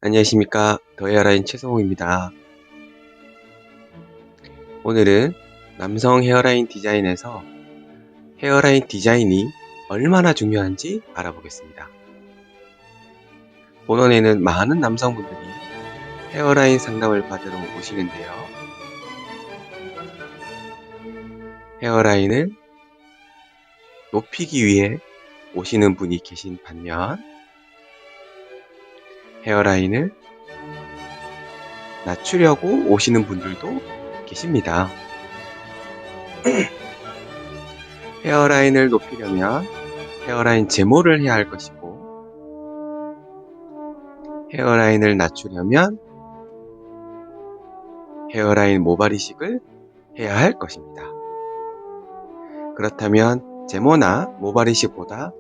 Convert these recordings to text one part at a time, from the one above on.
안녕하십니까. 더 헤어라인 최성호입니다. 오늘은 남성 헤어라인 디자인에서 헤어라인 디자인이 얼마나 중요한지 알아보겠습니다. 본원에는 많은 남성분들이 헤어라인 상담을 받으러 오시는데요. 헤어라인을 높이기 위해 오시는 분이 계신 반면 헤어라인을 낮추려고 오시는 분들도 계십니다. 헤어라인을 높이려면 헤어라인 제모를 해야 할 것이고, 헤어라인을 낮추려면 헤어라인 모발 이식을 해야 할 것입니다. 그렇다면 제모나 모발 이식보다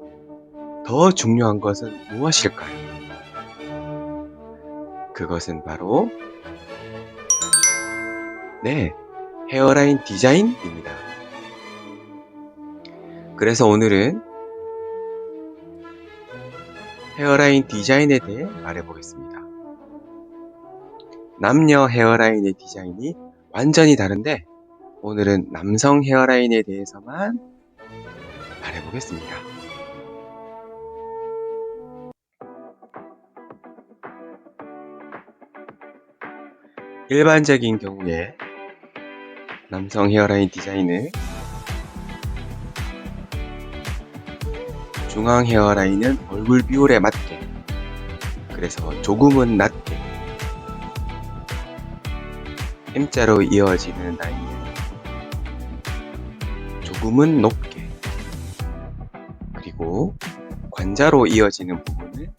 더 중요한 것은 무엇일까요? 그것은 바로 헤어라인 디자인입니다. 그래서 오늘은 헤어라인 디자인에 대해 말해보겠습니다. 남녀 헤어라인의 디자인이 완전히 다른데 오늘은 남성 헤어라인에 대해서만 말해보겠습니다. 일반적인 경우에 남성 헤어라인 디자인은 중앙 헤어라인은 얼굴 비율에 맞게, 그래서 조금은 낮게, M자로 이어지는 라인은 조금은 높게, 그리고 관자로 이어지는 부분을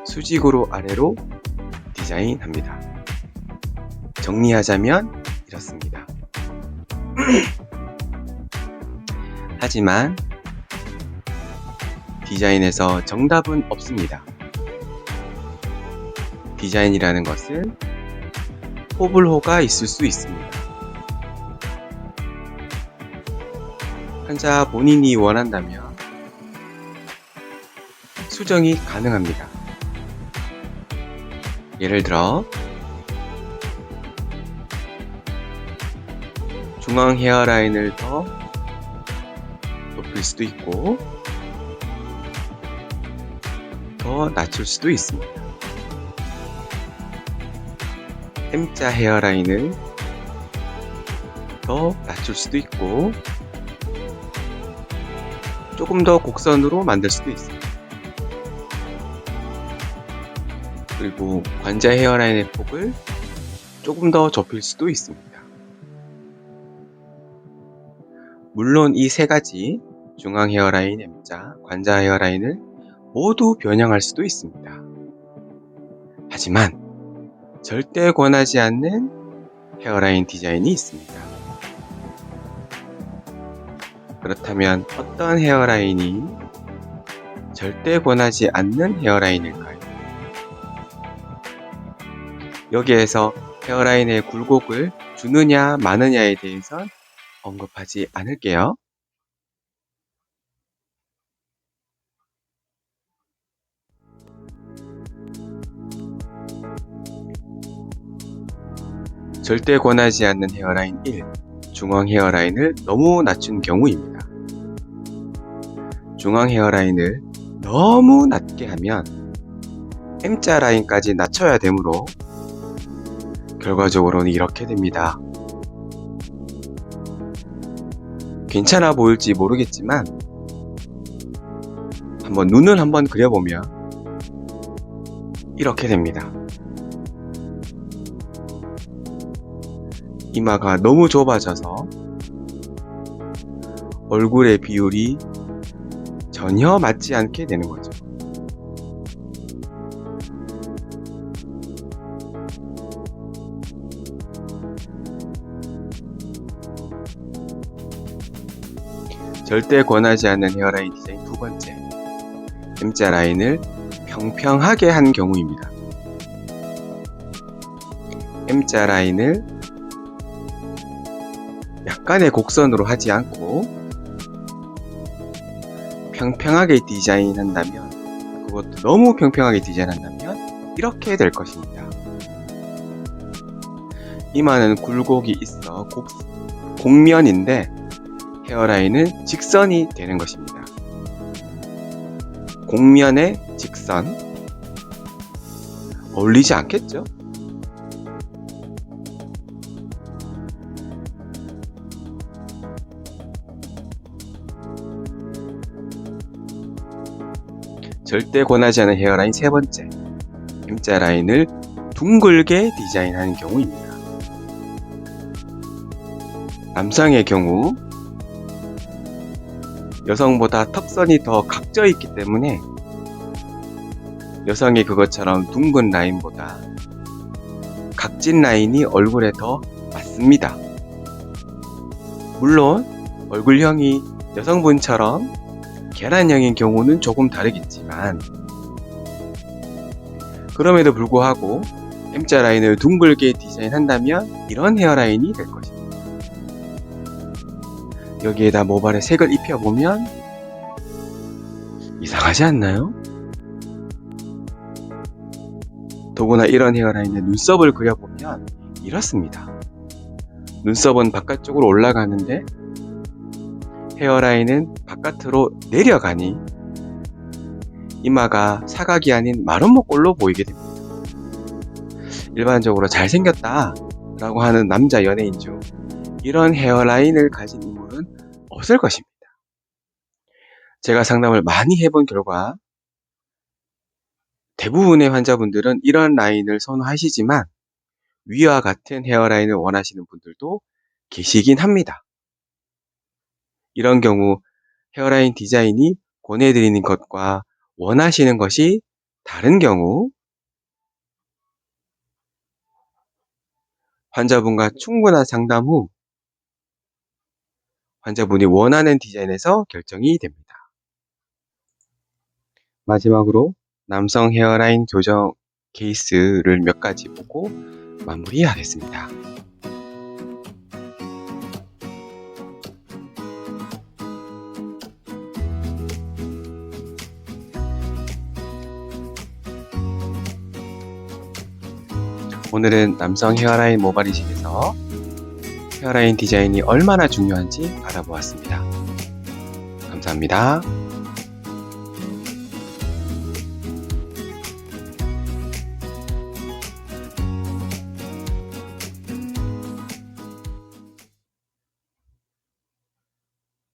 수직으로 아래로 디자인합니다. 정리하자면 이렇습니다. 하지만 디자인에서 정답은 없습니다. 디자인이라는 것은 호불호가 있을 수 있습니다. 환자 본인이 원한다면 수정이 가능합니다. 예를 들어 중앙 헤어라인을 더 높일 수도 있고 더 낮출 수도 있습니다. M자 헤어라인을 더 낮출 수도 있고 조금 더 곡선으로 만들 수도 있습니다. 그리고 관자 헤어라인의 폭을 조금 더 좁힐 수도 있습니다. 물론 이 세 가지 중앙 헤어라인, M자, 관자 헤어라인을 모두 변형할 수도 있습니다. 하지만 절대 권하지 않는 헤어라인 디자인이 있습니다. 그렇다면 어떤 헤어라인이 절대 권하지 않는 헤어라인일까요? 여기에서 헤어라인의 굴곡을 주느냐 마느냐에 대해선 언급하지 않을게요. 절대 권하지 않는 헤어라인 1. 중앙 헤어라인을 너무 낮춘 경우입니다. 중앙 헤어라인을 너무 낮게 하면 M자 라인까지 낮춰야 되므로 결과적으로는 이렇게 됩니다. 괜찮아 보일지 모르겠지만 눈을 한번 그려보면 이렇게 됩니다. 이마가 너무 좁아져서 얼굴의 비율이 전혀 맞지 않게 되는 거죠. 절대 권하지 않는 헤어라인 디자인 두 번째, M자 라인을 평평하게 한 경우입니다. M자 라인을 약간의 곡선으로 하지 않고 평평하게 디자인한다면 그것도 너무 평평하게 디자인한다면 이렇게 될 것입니다. 이마는 굴곡이 있어 곡면인데 헤어라인은 직선이 되는 것입니다. 곡면의 직선 어울리지 않겠죠? 절대 권하지 않은 헤어라인 세 번째, M자 라인을 둥글게 디자인하는 경우입니다. 남성의 경우 여성보다 턱선이 더 각져 있기 때문에 여성이 그것처럼 둥근 라인보다 각진 라인이 얼굴에 더 맞습니다. 물론 얼굴형이 여성분처럼 계란형인 경우는 조금 다르겠지만 그럼에도 불구하고 M자 라인을 둥글게 디자인한다면 이런 헤어라인이 될 것입니다. 여기에다 모발에 색을 입혀보면 이상하지 않나요? 더구나 이런 헤어라인에 눈썹을 그려보면 이렇습니다. 눈썹은 바깥쪽으로 올라가는데 헤어라인은 바깥으로 내려가니 이마가 사각이 아닌 마름모꼴로 보이게 됩니다. 일반적으로 잘생겼다 라고 하는 남자 연예인 중 이런 헤어라인을 가진 인물은 없을 것입니다. 제가 상담을 많이 해본 결과 대부분의 환자분들은 이런 라인을 선호하시지만 위와 같은 헤어라인을 원하시는 분들도 계시긴 합니다. 이런 경우 헤어라인 디자인이 권해드리는 것과 원하시는 것이 다른 경우 환자분과 충분한 상담 후 환자분이 원하는 디자인에서 결정이 됩니다. 마지막으로 남성 헤어라인 교정 케이스를 몇 가지 보고 마무리하겠습니다. 오늘은 남성 헤어라인 모발이식에서 헤어라인 디자인이 얼마나 중요한지 알아보았습니다. 감사합니다.